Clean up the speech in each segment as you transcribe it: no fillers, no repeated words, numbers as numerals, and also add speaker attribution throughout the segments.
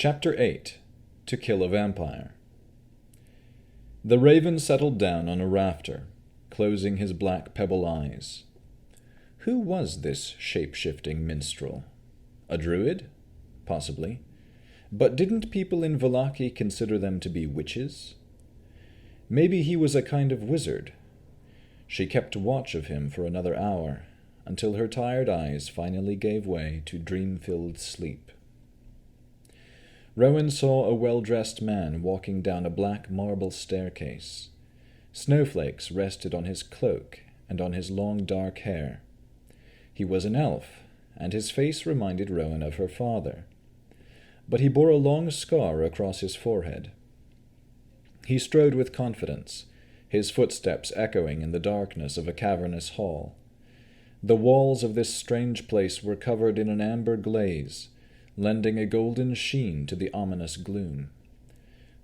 Speaker 1: Chapter 8. To Kill a Vampire. The raven settled down on a rafter, closing his black pebble eyes. Who was this shape-shifting minstrel? A druid? Possibly. But didn't people in Vallaki consider them to be witches? Maybe he was a kind of wizard. She kept watch of him for another hour, until her tired eyes finally gave way to dream-filled sleep. Rowan saw a well-dressed man walking down a black marble staircase. Snowflakes rested on his cloak and on his long dark hair. He was an elf, and his face reminded Rowan of her father. But he bore a long scar across his forehead. He strode with confidence, his footsteps echoing in the darkness of a cavernous hall. The walls of this strange place were covered in an amber glaze, lending a golden sheen to the ominous gloom.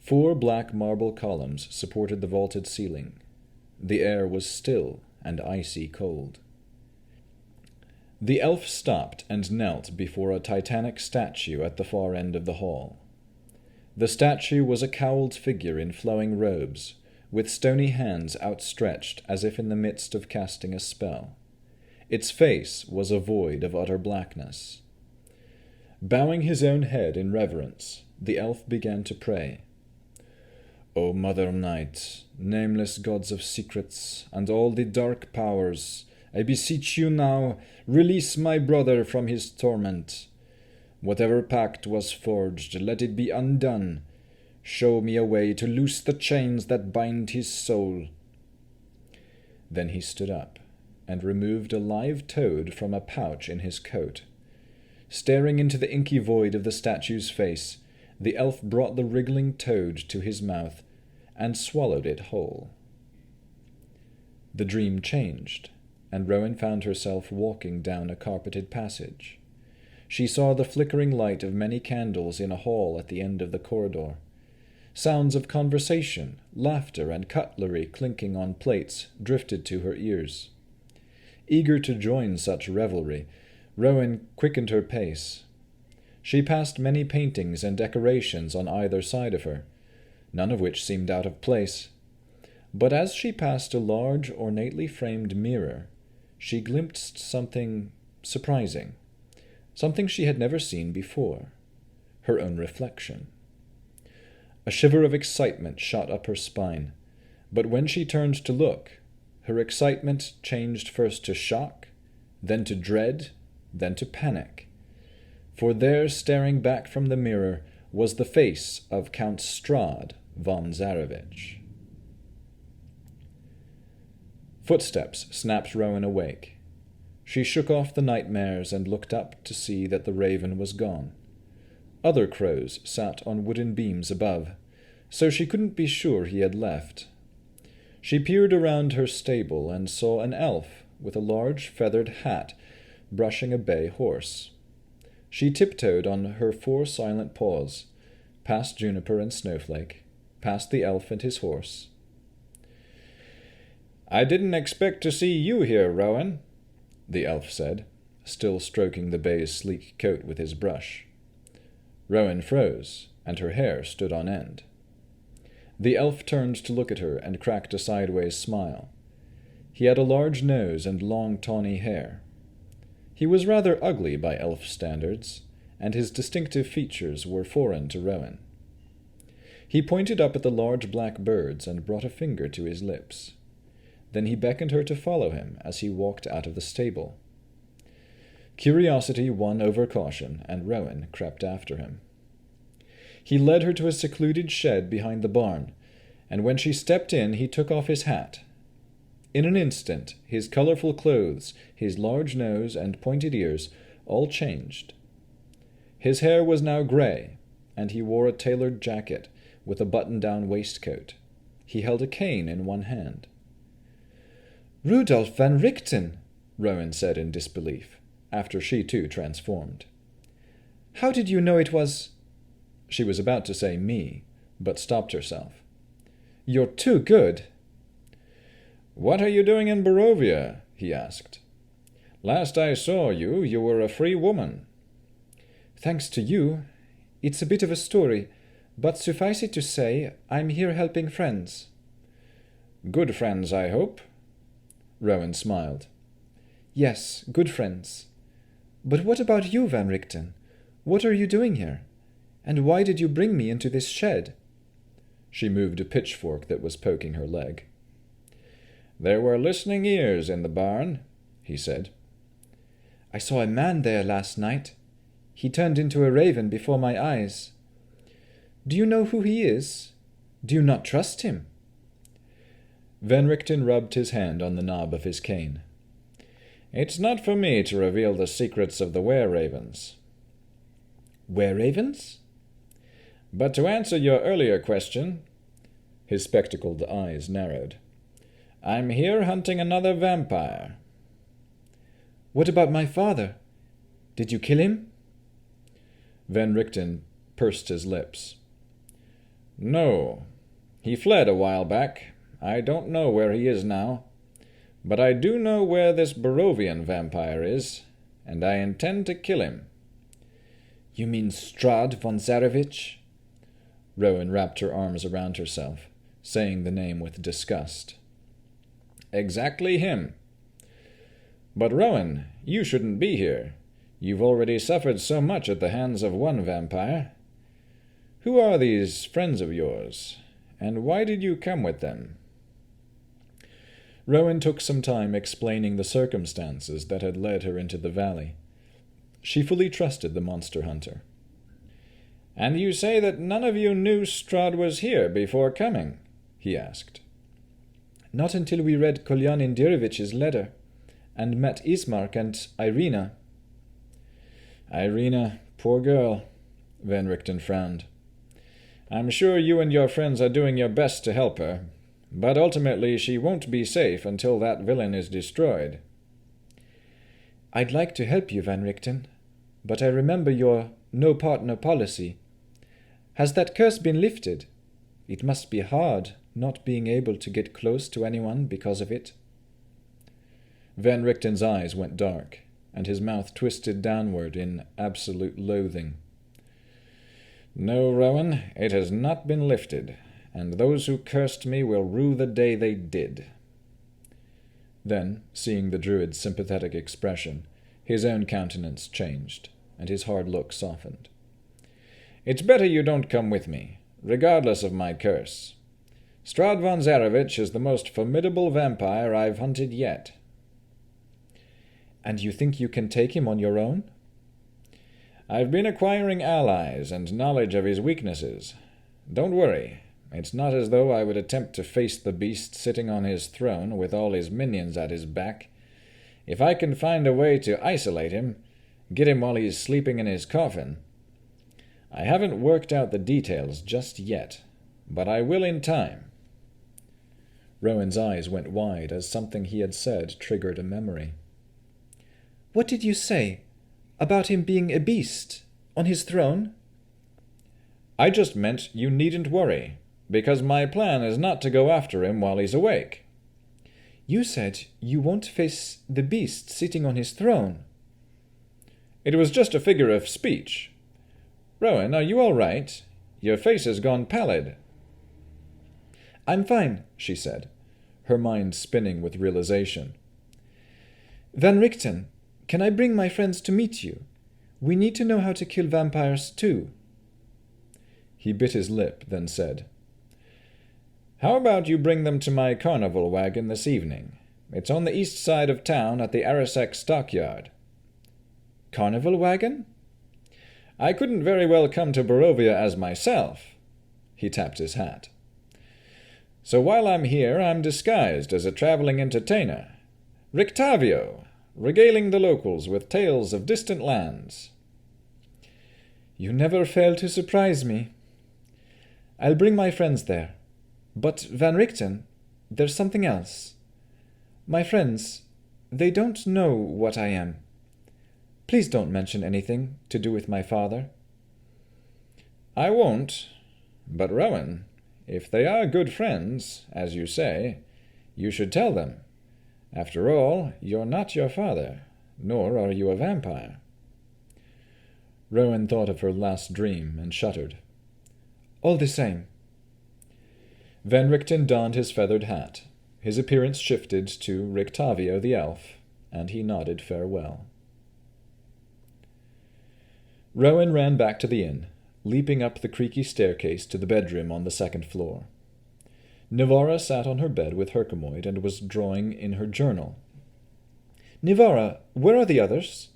Speaker 1: 4 black marble columns supported the vaulted ceiling. The air was still and icy cold. The elf stopped and knelt before a titanic statue at the far end of the hall. The statue was a cowled figure in flowing robes, with stony hands outstretched as if in the midst of casting a spell. Its face was a void of utter blackness. Bowing his own head in reverence, the elf began to pray. O Mother Night, nameless gods of secrets, and all the dark powers, I beseech you now, release my brother from his torment. Whatever pact was forged, let it be undone. Show me a way to loose the chains that bind his soul. Then he stood up, and removed a live toad from a pouch in his coat. Staring into the inky void of the statue's face, the elf brought the wriggling toad to his mouth and swallowed it whole. The dream changed, and Rowan found herself walking down a carpeted passage. She saw the flickering light of many candles in a hall at the end of the corridor. Sounds of conversation, laughter, and cutlery clinking on plates drifted to her ears. Eager to join such revelry, Rowan quickened her pace. She passed many paintings and decorations on either side of her, none of which seemed out of place. But as she passed a large, ornately framed mirror, she glimpsed something surprising, something she had never seen before, her own reflection. A shiver of excitement shot up her spine, but when she turned to look, her excitement changed first to shock, then to dread, then to panic. For there, staring back from the mirror, was the face of Count Strahd von Zarovich. Footsteps snapped Rowan awake. She shook off the nightmares and looked up to see that the raven was gone. Other crows sat on wooden beams above, so she couldn't be sure he had left. She peered around her stable and saw an elf with a large feathered hat brushing a bay horse. She tiptoed on her 4 silent paws, past Juniper and Snowflake, past the elf and his horse. "I didn't expect to see you here, Rowan," the elf said, still stroking the bay's sleek coat with his brush. Rowan froze, and her hair stood on end. The elf turned to look at her and cracked a sideways smile. He had a large nose and long tawny hair. He was rather ugly by elf standards, and his distinctive features were foreign to Rowan. He pointed up at the large black birds and brought a finger to his lips. Then he beckoned her to follow him as he walked out of the stable. Curiosity won over caution, and Rowan crept after him. He led her to a secluded shed behind the barn, and when she stepped in, he took off his hat. In an instant, his colorful clothes, his large nose, and pointed ears all changed. His hair was now gray, and he wore a tailored jacket with a button-down waistcoat. He held a cane in one hand. "Rudolph van Richten," Rowan said in disbelief, after she too transformed. "How did you know it was—" She was about to say me, but stopped herself. "You're too good." "What are you doing in Barovia?" he asked. "Last I saw you, you were a free woman." "Thanks to you.
Speaker 2: It's a bit of a story, but suffice it to say, I'm here helping friends."
Speaker 1: "Good friends, I hope?" Rowan smiled.
Speaker 2: "Yes, good friends. But what about you, Van Richten? What are you doing here? And why did you bring me into this shed?"
Speaker 1: She moved a pitchfork that was poking her leg. "There were listening ears in the barn," he said.
Speaker 2: "I saw a man there last night. He turned into a raven before my eyes. Do you know who he is? Do you not trust him?"
Speaker 1: Van Richten rubbed his hand on the knob of his cane. "It's not for me to reveal the secrets of the were-ravens."
Speaker 2: "Were-ravens?"
Speaker 1: "But to answer your earlier question," his spectacled eyes narrowed, "I'm here hunting another vampire."
Speaker 2: "What about my father? Did you kill him?"
Speaker 1: Van Richten pursed his lips. "No. He fled a while back. I don't know where he is now. But I do know where this Barovian vampire is, and I intend to kill him."
Speaker 2: "You mean Strahd von Zarevich?"
Speaker 1: Rowan wrapped her arms around herself, saying the name with disgust. "Exactly him. But Rowan, you shouldn't be here. You've already suffered so much at the hands of one vampire. Who are these friends of yours, and why did you come with them?" Rowan took some time explaining the circumstances that had led her into the valley. She fully trusted the monster hunter. "And you say that none of you knew Strahd was here before coming?" he asked.
Speaker 2: "Not until we read Kolyanin Direvich's letter, and met Ismark and Irina."
Speaker 1: "Irina, poor girl," Van Richten frowned. "I'm sure you and your friends are doing your best to help her, but ultimately she won't be safe until that villain is destroyed."
Speaker 2: "I'd like to help you, Van Richten, but I remember your no-partner policy. Has that curse been lifted? It must be hard not being able to get close to anyone because of it."
Speaker 1: Van Richten's eyes went dark, and his mouth twisted downward in absolute loathing. "No, Rowan, it has not been lifted, and those who cursed me will rue the day they did." Then, seeing the druid's sympathetic expression, his own countenance changed, and his hard look softened. "It's better you don't come with me, regardless of my curse. Strahd von Zarevich is the most formidable vampire I've hunted yet."
Speaker 2: "And you think you can take him on your own?"
Speaker 1: "I've been acquiring allies and knowledge of his weaknesses. Don't worry, it's not as though I would attempt to face the beast sitting on his throne with all his minions at his back. If I can find a way to isolate him, get him while he's sleeping in his coffin. I haven't worked out the details just yet, but I will in time."
Speaker 2: Rowan's eyes went wide as something he had said triggered a memory. "What did you say? About him being a beast? On his throne?"
Speaker 1: "I just meant you needn't worry, because my plan is not to go after him while he's awake."
Speaker 2: "You said you won't face the beast sitting on his throne."
Speaker 1: "It was just a figure of speech. Rowan, are you all right? Your face has gone pallid."
Speaker 2: "I'm fine,"
Speaker 1: she said, her mind spinning with realization.
Speaker 2: "Van Richten, can I bring my friends to meet you? We need to know how to kill vampires too."
Speaker 1: He bit his lip, then said, "How about you bring them to my carnival wagon this evening? It's on the east side of town at the Arasek stockyard."
Speaker 2: "Carnival wagon?"
Speaker 1: "I couldn't very well come to Barovia as myself." He tapped his hat. "So while I'm here, I'm disguised as a traveling entertainer. Rictavio, regaling the locals with tales of distant lands."
Speaker 2: "You never fail to surprise me. I'll bring my friends there. But, Van Richten, there's something else. My friends, they don't know what I am. Please don't mention anything to do with my father."
Speaker 1: "I won't. But, Rowan, if they are good friends, as you say, you should tell them. After all, you're not your father, nor are you a vampire." Rowan thought of her last dream and shuddered.
Speaker 2: All the same.
Speaker 1: Van Richten donned his feathered hat. His appearance shifted to Rictavio the elf, and he nodded farewell. Rowan ran back to the inn, leaping up the creaky staircase to the bedroom on the second floor. Nivara sat on her bed with Herkomoid and was drawing in her journal.
Speaker 2: Nivara, where are the others?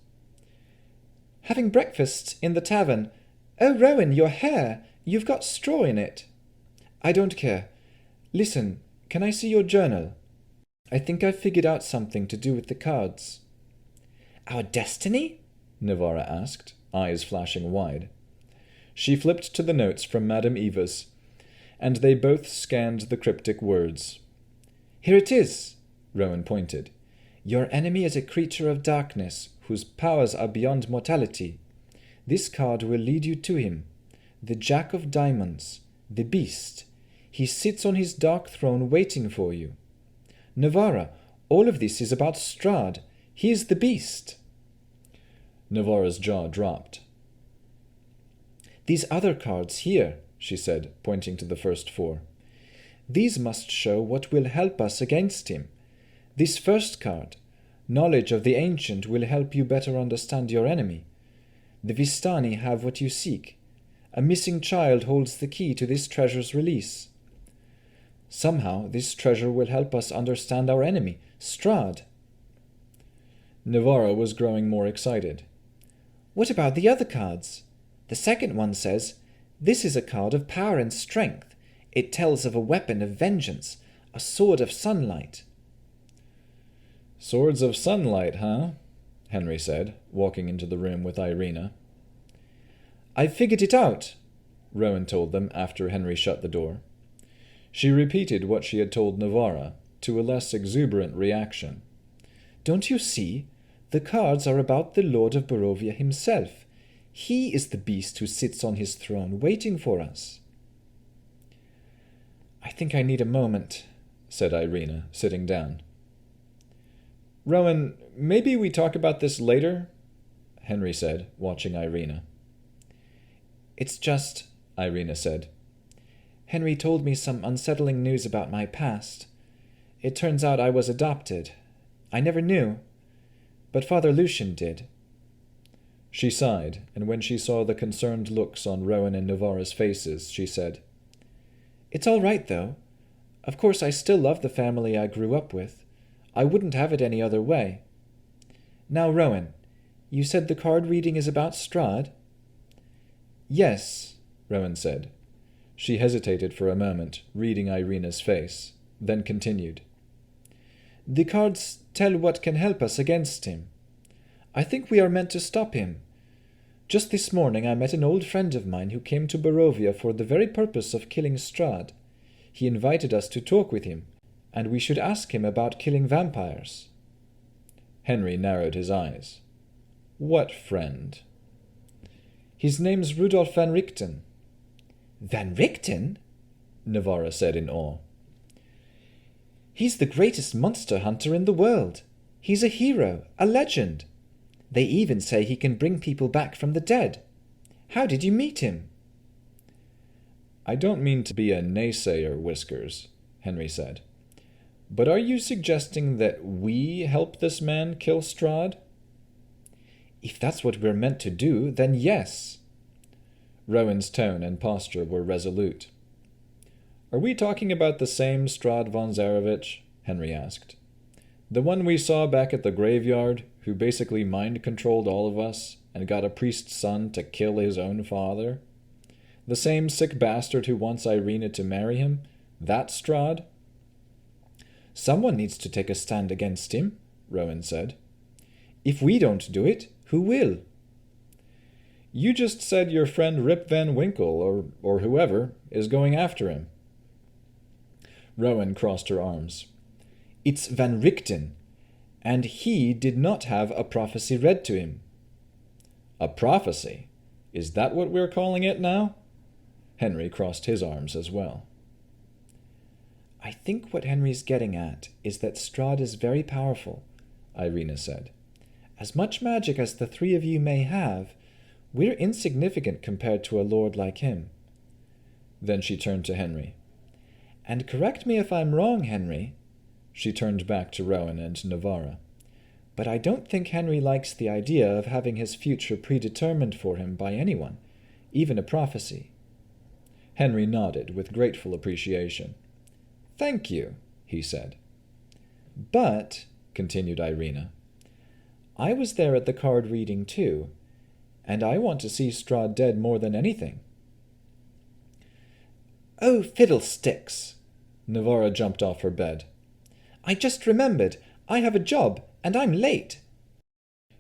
Speaker 3: Having breakfast in the tavern. Oh, Rowan, your hair! You've got straw in it.
Speaker 2: I don't care. Listen, can I see your journal? I think I've figured out something to do with the cards.
Speaker 3: Our destiny?
Speaker 1: Nivara asked, eyes flashing wide. She flipped to the notes from Madame Eva's, and they both scanned the cryptic words.
Speaker 2: Here it is, Rowan pointed. Your enemy is a creature of darkness, whose powers are beyond mortality. This card will lead you to him. The Jack of Diamonds, the Beast. He sits on his dark throne waiting for you. Nivara, all of this is about Strahd. He is the Beast.
Speaker 1: Nivara's jaw dropped.
Speaker 2: These other cards here, she said, pointing to the first four. These must show what will help us against him. This first card, Knowledge of the Ancient, will help you better understand your enemy. The Vistani have what you seek. A missing child holds the key to this treasure's release. Somehow this treasure will help us understand our enemy, Strahd.
Speaker 1: Nivara was growing more excited.
Speaker 3: What about the other cards? The second one says, this is a card of power and strength. It tells of a weapon of vengeance, a sword of sunlight.
Speaker 1: Swords of sunlight, huh? Henry said, walking into the room with Irina.
Speaker 2: I've figured it out,
Speaker 1: Rowan told them after Henry shut the door. She repeated what she had told Nivara, to a less exuberant reaction.
Speaker 2: Don't you see? The cards are about the Lord of Barovia himself. He is the beast who sits on his throne, waiting for us.
Speaker 1: I think I need a moment, said Irina, sitting down. Rowan, maybe we talk about this later? Henry said, watching Irina.
Speaker 2: It's just, Irina said. Henry told me some unsettling news about my past. It turns out I was adopted. I never knew, but Father Lucian did.
Speaker 1: She sighed, and when she saw the concerned looks on Rowan and Nivara's faces, she said,
Speaker 2: It's all right, though. Of course, I still love the family I grew up with. I wouldn't have it any other way. Now, Rowan, you said the card reading is about Strahd?
Speaker 1: Yes, Rowan said. She hesitated for a moment, reading Irina's face, then continued.
Speaker 2: The cards tell what can help us against him. I think we are meant to stop him. Just this morning I met an old friend of mine who came to Barovia for the very purpose of killing Strahd. He invited us to talk with him, and we should ask him about killing vampires.
Speaker 1: Henry narrowed his eyes. What friend?
Speaker 2: His name's Rudolph van Richten.
Speaker 3: Van Richten?
Speaker 2: Nivara said in awe. He's the greatest monster hunter in the world. He's a hero, a legend. They even say he can bring people back from the dead. How did you meet him?
Speaker 1: I don't mean to be a naysayer, Whiskers, Henry said. But are you suggesting that we help this man kill Strahd?
Speaker 2: If that's what we're meant to do, then yes.
Speaker 1: Rowan's tone and posture were resolute. Are we talking about the same Strahd von Zarevich? Henry asked. The one we saw back at the graveyard, who basically mind-controlled all of us and got a priest's son to kill his own father? The same sick bastard who wants Irina to marry him? That Strahd?
Speaker 2: Someone needs to take a stand against him, Rowan said. If we don't do it, who will?
Speaker 1: You just said your friend Rip Van Winkle, or whoever, is going after him.
Speaker 2: Rowan crossed her arms. It's Van Richten, and he did not have a prophecy read to him.
Speaker 1: A prophecy? Is that what we're calling it now? Henry crossed his arms as well.
Speaker 2: I think what Henry's getting at is that Strahd is very powerful, Irina said. As much magic as the three of you may have, We're insignificant compared to a lord like him."
Speaker 1: Then she turned to Henry.
Speaker 2: "And correct me if I'm wrong, Henry,"
Speaker 1: she turned back to Rowan and Navarra,
Speaker 2: "but I don't think Henry likes the idea of having his future predetermined for him by anyone, even a prophecy."
Speaker 1: Henry nodded with grateful appreciation. "Thank you," he said.
Speaker 2: "But,"
Speaker 1: continued Irina,
Speaker 2: "I was there at the card reading too, and I want to see Strahd dead more than anything." "Oh, fiddlesticks!"
Speaker 1: Navarra jumped off her bed.
Speaker 2: "I just remembered. I have a job, and I'm late."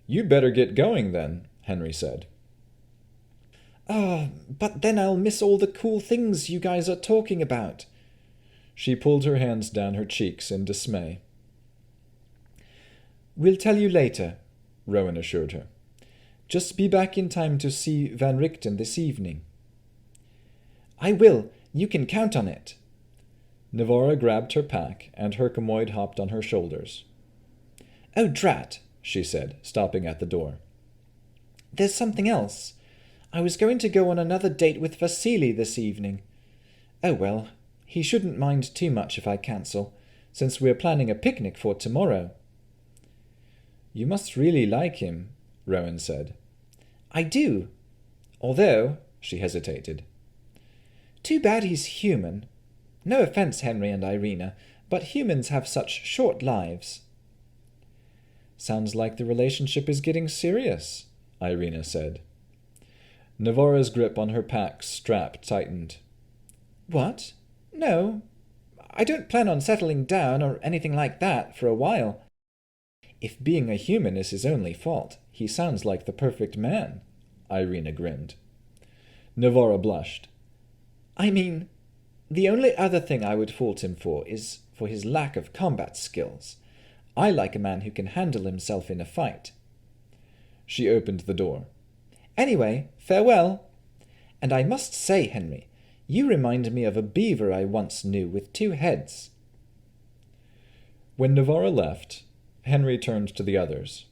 Speaker 1: "You'd better get going then," Henry said.
Speaker 2: But then I'll miss all the cool things you guys are talking about."
Speaker 1: She pulled her hands down her cheeks in dismay.
Speaker 2: "We'll tell you later," Rowan assured her. "Just be back in time to see Van Richten this evening." "I will. You can count on it."
Speaker 1: Navarra grabbed her pack, and Herkomoid hopped on her shoulders.
Speaker 2: "Oh, drat,"
Speaker 1: she said, stopping at the door.
Speaker 2: "There's something else. I was going to go on another date with Vasily this evening. Oh well, he shouldn't mind too much if I cancel, since we're planning a picnic for tomorrow."
Speaker 1: "You must really like him," Rowan said.
Speaker 2: "I do. Although," she hesitated, "too bad he's human. No offense, Henry and Irina, but humans have such short lives."
Speaker 1: "Sounds like the relationship is getting serious," Irina said. Navarra's grip on her pack strap tightened.
Speaker 2: "What? No. I don't plan on settling down or anything like that for a while. If being a human is his only fault, he sounds like the perfect man,"
Speaker 1: Irina grinned. Navarra blushed.
Speaker 2: "I mean, the only other thing I would fault him for is for his lack of combat skills. I like a man who can handle himself in a fight."
Speaker 1: She opened the door.
Speaker 2: "Anyway, farewell. And I must say, Henry, you remind me of a beaver I once knew with 2 heads."
Speaker 1: When Navarra left, Henry turned to the others.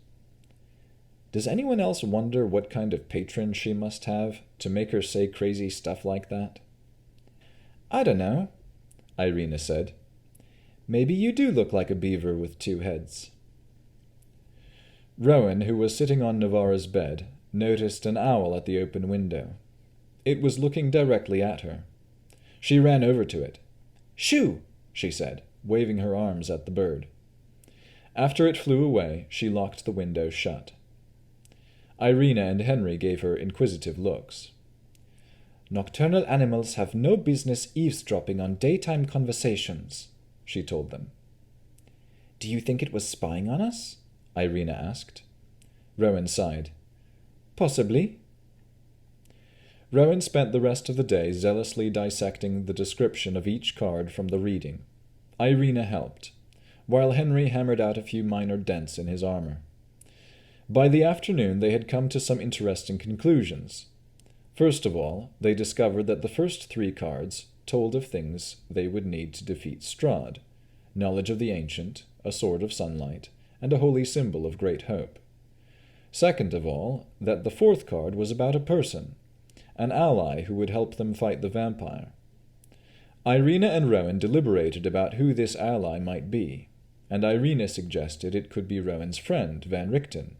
Speaker 1: "Does anyone else wonder what kind of patron she must have to make her say crazy stuff like that?"
Speaker 2: "I don't know,"
Speaker 1: Irina said. "Maybe you do look like a beaver with 2 heads." Rowan, who was sitting on Navarra's bed, noticed an owl at the open window. It was looking directly at her. She ran over to it. "Shoo!" she said, waving her arms at the bird. After it flew away, she locked the window shut. Irina and Henry gave her inquisitive looks.
Speaker 2: "Nocturnal animals have no business eavesdropping on daytime conversations," she told them. "Do you think it was spying on us?" Irina asked.
Speaker 1: Rowan sighed.
Speaker 2: "Possibly."
Speaker 1: Rowan spent the rest of the day zealously dissecting the description of each card from the reading. Irina helped, while Henry hammered out a few minor dents in his armor. By the afternoon they had come to some interesting conclusions. First of all, they discovered that the first 3 cards told of things they would need to defeat Strahd: knowledge of the ancient, a sword of sunlight, and a holy symbol of great hope. Second of all, that the 4th card was about a person, an ally who would help them fight the vampire. Irina and Rowan deliberated about who this ally might be, and Irina suggested it could be Rowan's friend, Van Richten.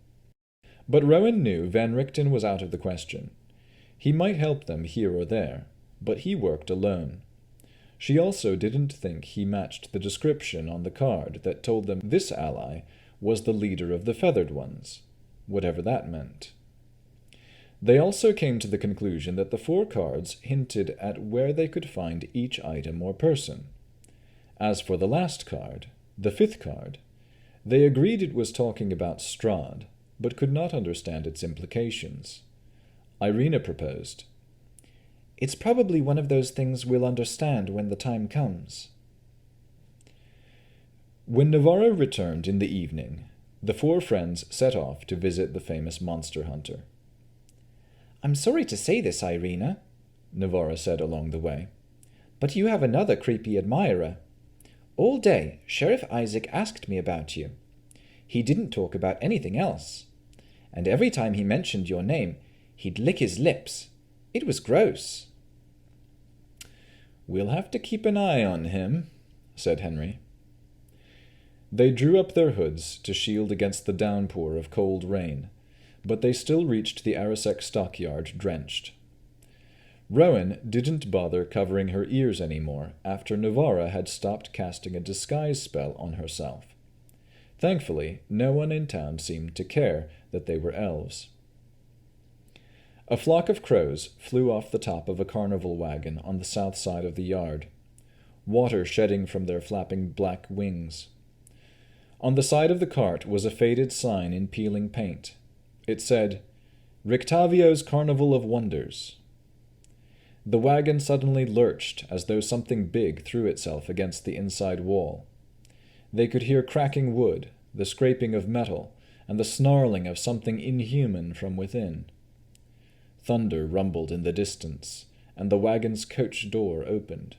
Speaker 1: But Rowan knew Van Richten was out of the question. He might help them here or there, but he worked alone. She also didn't think he matched the description on the card that told them this ally was the leader of the Feathered Ones, whatever that meant. They also came to the conclusion that the 4 cards hinted at where they could find each item or person. As for the last card, the 5th card, they agreed it was talking about Strahd, but could not understand its implications. Irina proposed,
Speaker 2: "It's probably one of those things we'll understand when the time comes."
Speaker 1: When Navarra returned in the evening, the 4 friends set off to visit the famous monster hunter.
Speaker 2: "I'm sorry to say this, Irina," Navarra said along the way, "but you have another creepy admirer. All day, Sheriff Isaac asked me about you. He didn't talk about anything else. And every time he mentioned your name,
Speaker 3: He'd lick his lips. It was gross.
Speaker 1: "We'll have to keep an eye on him," said Henry. They drew up their hoods to shield against the downpour of cold rain, but they still reached the Arasek stockyard drenched. Rowan didn't bother covering her ears anymore after Navara had stopped casting a disguise spell on herself. Thankfully, no one in town seemed to care that they were elves. A flock of crows flew off the top of a carnival wagon on the south side of the yard, water shedding from their flapping black wings. On the side of the cart was a faded sign in peeling paint. It said, "Rictavio's Carnival of Wonders." The wagon suddenly lurched as though something big threw itself against the inside wall. They could hear cracking wood, the scraping of metal, and the snarling of something inhuman from within. Thunder rumbled in the distance, and the wagon's coach door opened.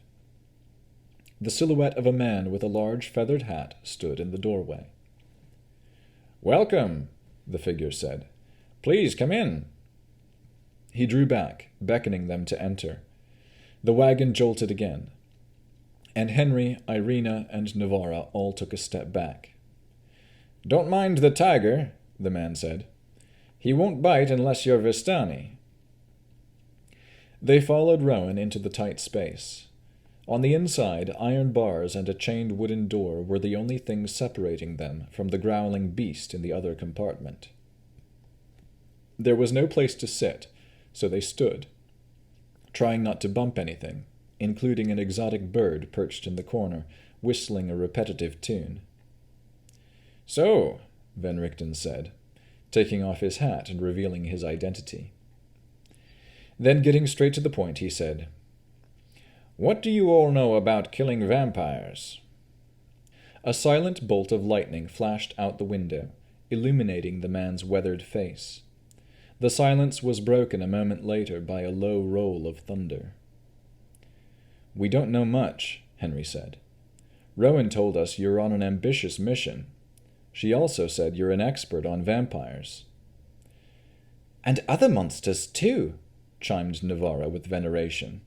Speaker 1: The silhouette of a man with a large feathered hat stood in the doorway. "Welcome," the figure said. "Please come in." He drew back, beckoning them to enter. The wagon jolted again, and Henry, Irina, and Navara all took a step back. "Don't mind the tiger," the man said. "He won't bite unless you're Vistani." They followed Rowan into the tight space. On the inside, iron bars and a chained wooden door were the only things separating them from the growling beast in the other compartment. There was no place to sit, so they stood, trying not to bump anything, including an exotic bird perched in the corner, whistling a repetitive tune. "So," Van Richten said, taking off his hat and revealing his identity. Then, getting straight to the point, he said, "What do you all know about killing vampires?" A silent bolt of lightning flashed out the window, illuminating the man's weathered face. The silence was broken a moment later by a low roll of thunder. "We don't know much," Henry said. "Rowan told us you're on an ambitious mission. She also said you're an expert on vampires."
Speaker 3: "And other monsters, too," chimed Navara with veneration.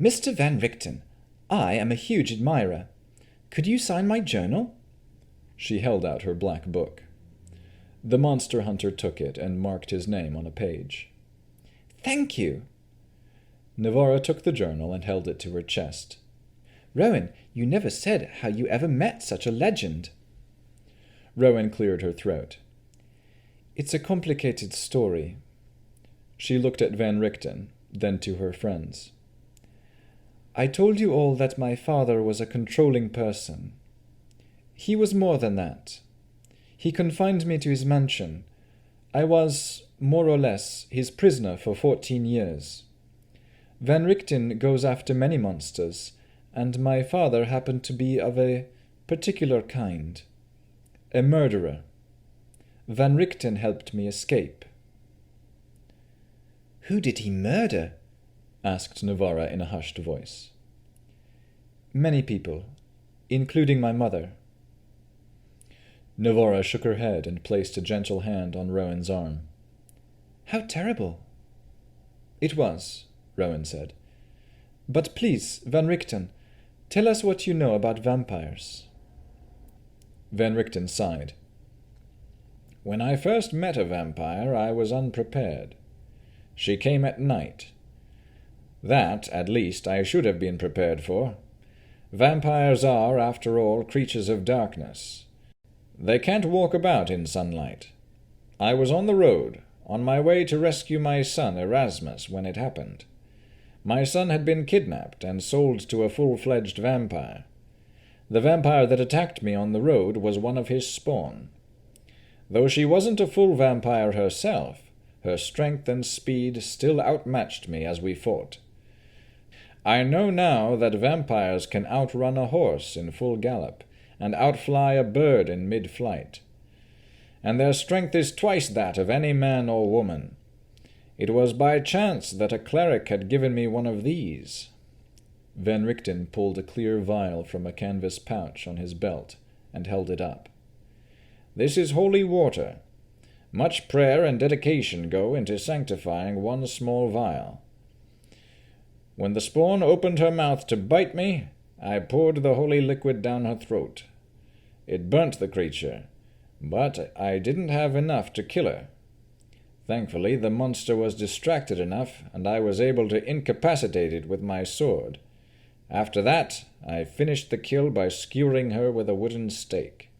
Speaker 3: "Mr. Van Richten, I am a huge admirer. Could you sign my journal?"
Speaker 1: She held out her black book. The monster hunter took it and marked his name on a page.
Speaker 3: "Thank you."
Speaker 1: Navara took the journal and held it to her chest.
Speaker 3: "Rowan, you never said how you ever met such a legend."
Speaker 1: Rowan cleared her throat.
Speaker 3: "It's a complicated story."
Speaker 1: She looked at Van Richten, then to her friends.
Speaker 3: "I told you all that my father was a controlling person. He was more than that. He confined me to his mansion. I was, more or less, his prisoner for 14 years. Van Richten goes after many monsters, and my father happened to be of a particular kind. A murderer. Van Richten helped me escape." "Who did he murder?" asked Navara in a hushed voice. "Many people, including my mother."
Speaker 1: Navara shook her head and placed a gentle hand on Rowan's arm.
Speaker 3: "How terrible."
Speaker 1: "It was," Rowan said.
Speaker 3: "But please, Van Richten, tell us what you know about vampires."
Speaker 1: Van Richten sighed. "When I first met a vampire, I was unprepared. She came at night. That, at least, I should have been prepared for. Vampires are, after all, creatures of darkness. They can't walk about in sunlight. I was on the road, on my way to rescue my son Erasmus when it happened. My son had been kidnapped and sold to a full-fledged vampire. The vampire that attacked me on the road was one of his spawn. Though she wasn't a full vampire herself, her strength and speed still outmatched me as we fought. I know now that vampires can outrun a horse in full gallop and outfly a bird in mid-flight. And their strength is twice that of any man or woman. It was by chance that a cleric had given me one of these." Van Richten pulled a clear vial from a canvas pouch on his belt and held it up. "This is holy water. Much prayer and dedication go into sanctifying one small vial. When the spawn opened her mouth to bite me, I poured the holy liquid down her throat. It burnt the creature, but I didn't have enough to kill her. Thankfully, the monster was distracted enough, and I was able to incapacitate it with my sword. After that, I finished the kill by skewering her with a wooden stake.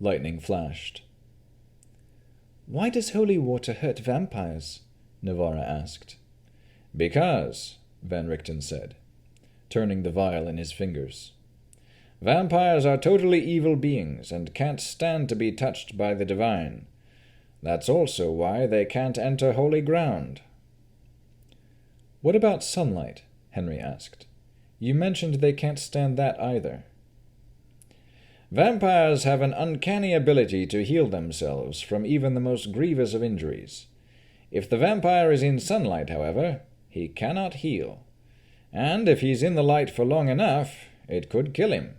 Speaker 3: Lightning flashed. "Why does holy water hurt vampires?" Navara asked.
Speaker 1: Because, Van Richten said, turning the vial in his fingers, vampires are totally evil beings and can't stand to be touched by the divine. That's also why they can't enter holy ground.
Speaker 3: "What about sunlight?" Henry asked. "You mentioned they can't stand that either."
Speaker 1: Vampires have an uncanny ability to heal themselves from even the most grievous of injuries. If the vampire is in sunlight, however, he cannot heal. And if he's in the light for long enough, it could kill him.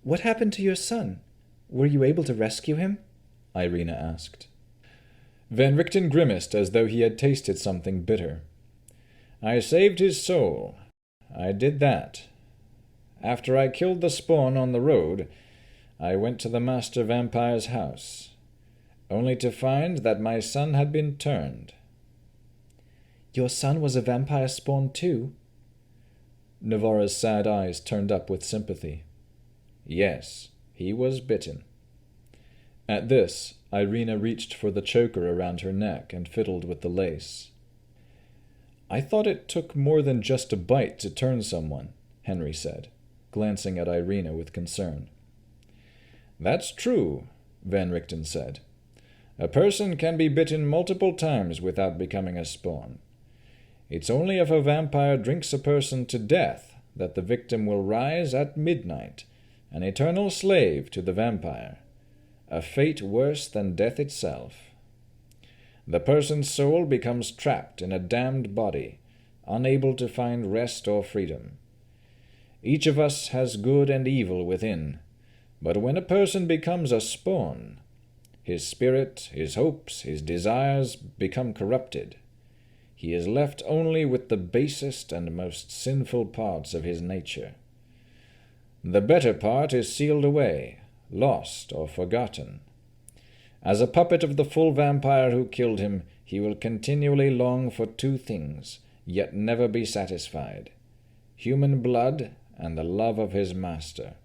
Speaker 3: "What happened to your son? Were you able to rescue him?" Irina asked.
Speaker 1: Van Richten grimaced as though he had tasted something bitter. "I saved his soul. I did that. After I killed the spawn on the road, I went to the master vampire's house, only to find that my son had been turned."
Speaker 3: "Your son was a vampire spawn too?"
Speaker 1: Navara's sad eyes turned up with sympathy. "Yes, he was bitten."
Speaker 3: At this, Irina reached for the choker around her neck and fiddled with the lace. "I thought it took more than just a bite to turn someone," Henry said, glancing at Irina with concern.
Speaker 1: "That's true," Van Richten said. "A person can be bitten multiple times without becoming a spawn. It's only if a vampire drinks a person to death that the victim will rise at midnight, an eternal slave to the vampire, a fate worse than death itself. The person's soul becomes trapped in a damned body, unable to find rest or freedom. Each of us has good and evil within, but when a person becomes a spawn, his spirit, his hopes, his desires become corrupted. He is left only with the basest and most sinful parts of his nature. The better part is sealed away, lost or forgotten. As a puppet of the full vampire who killed him, he will continually long for two things, yet never be satisfied: human blood and the love of his master."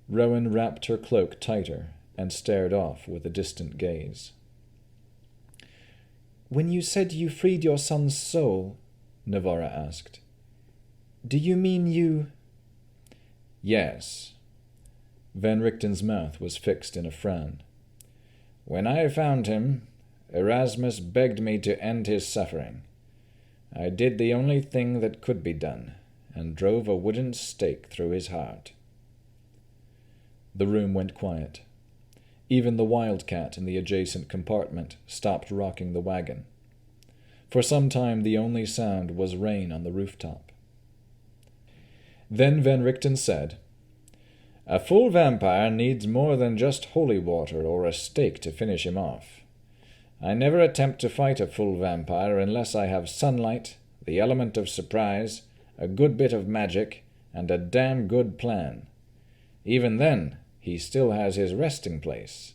Speaker 3: Rowan wrapped her cloak tighter and stared off with a distant gaze. "When you said you freed your son's soul," Navara asked, "do you mean you—"
Speaker 1: "Yes."
Speaker 3: Van Richten's mouth was fixed in a frown.
Speaker 1: "When I found him, Erasmus begged me to end his suffering. I did the only thing that could be done, and drove a wooden stake through his heart."
Speaker 3: The room went quiet. Even the wildcat in the adjacent compartment stopped rocking the wagon. For some time the only sound was rain on the rooftop. Then Van Richten said,
Speaker 1: "A full vampire needs more than just holy water or a stake to finish him off. I never attempt to fight a full vampire unless I have sunlight, the element of surprise, a good bit of magic, and a damn good plan. Even then, he still has his resting place.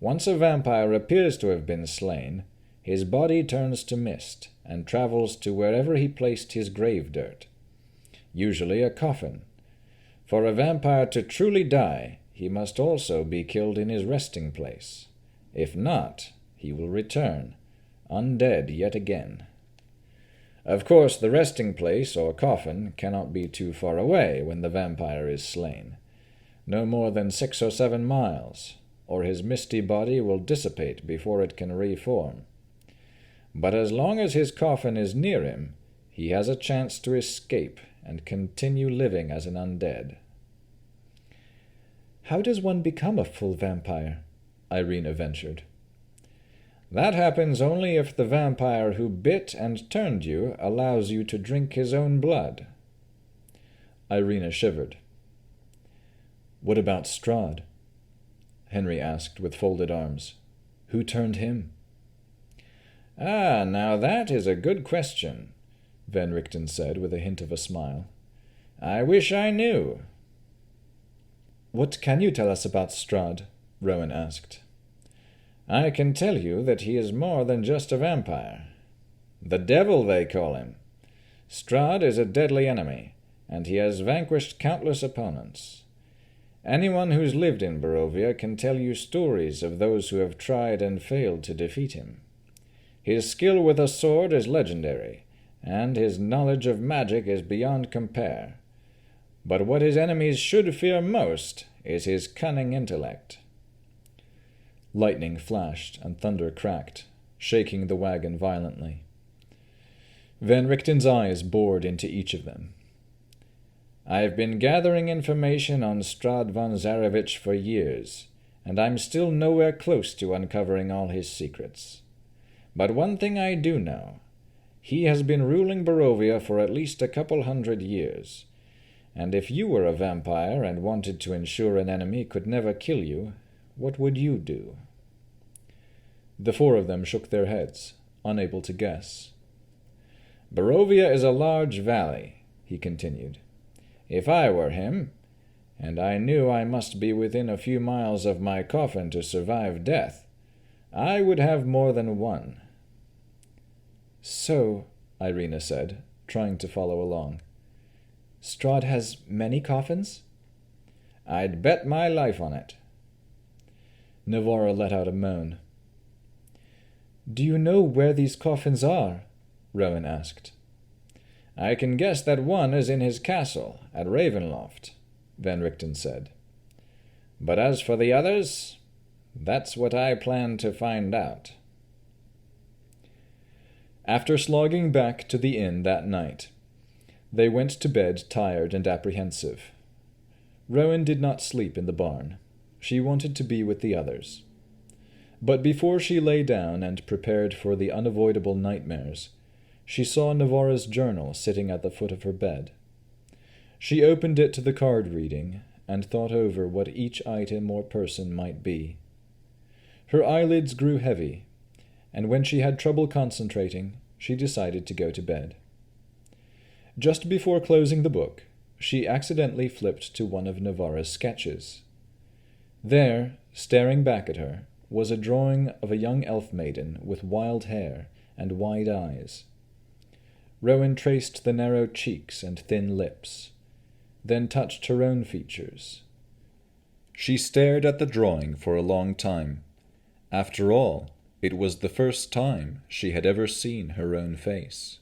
Speaker 1: Once a vampire appears to have been slain, his body turns to mist and travels to wherever he placed his grave dirt, usually a coffin. For a vampire to truly die, he must also be killed in his resting place. If not, he will return, undead yet again. Of course, the resting place or coffin cannot be too far away when the vampire is slain. No more than 6 or 7 miles, or his misty body will dissipate before it can reform. But as long as his coffin is near him, he has a chance to escape and continue living as an undead."
Speaker 3: "How does one become a full vampire?" Irina ventured.
Speaker 1: "That happens only if the vampire who bit and turned you allows you to drink his own blood."
Speaker 3: Irina shivered. "What about Strahd?"
Speaker 1: Henry asked with folded arms. Who turned him?
Speaker 3: Ah, now that is a good question, Van Richten said with a hint of a smile. I wish I knew.
Speaker 2: What can you tell us about Strahd? Rowan asked.
Speaker 3: I can tell you that he is more than just a vampire. The devil, they call him. Strahd is a deadly enemy, and he has vanquished countless opponents. Anyone who's lived in Barovia can tell you stories of those who have tried and failed to defeat him. His skill with a sword is legendary, and his knowledge of magic is beyond compare. But what his enemies should fear most is his cunning intellect.
Speaker 1: Lightning flashed and thunder cracked, shaking the wagon violently. Van Richten's eyes bored into each of them.
Speaker 3: I've been gathering information on Strahd von Zarevich for years, and I'm still nowhere close to uncovering all his secrets. But one thing I do know. He has been ruling Barovia for at least a couple 100 years, and if you were a vampire and wanted to ensure an enemy could never kill you, what would you do?
Speaker 1: The four of them shook their heads, unable to guess.
Speaker 3: Barovia is a large valley, he continued. If I were him, and I knew I must be within a few miles of my coffin to survive death, I would have more than one.
Speaker 2: So, Irina said, trying to follow along, Strahd has many coffins?
Speaker 3: I'd bet my life on it.
Speaker 1: Navarra let out a moan.
Speaker 2: Do you know where these coffins are? Rowan asked.
Speaker 3: I can guess that one is in his castle at Ravenloft, Van Richten said. But as for the others, that's what I plan to find out.
Speaker 1: After slogging back to the inn that night, they went to bed tired and apprehensive. Rowan did not sleep in the barn. She wanted to be with the others. But before she lay down and prepared for the unavoidable nightmares, she saw Navarra's journal sitting at the foot of her bed. She opened it to the card reading and thought over what each item or person might be. Her eyelids grew heavy, and when she had trouble concentrating, she decided to go to bed. Just before closing the book, she accidentally flipped to one of Navarra's sketches. There, staring back at her, was a drawing of a young elf maiden with wild hair and wide eyes. Rowan traced the narrow cheeks and thin lips, then touched her own features. She stared at the drawing for a long time. After all, it was the first time she had ever seen her own face.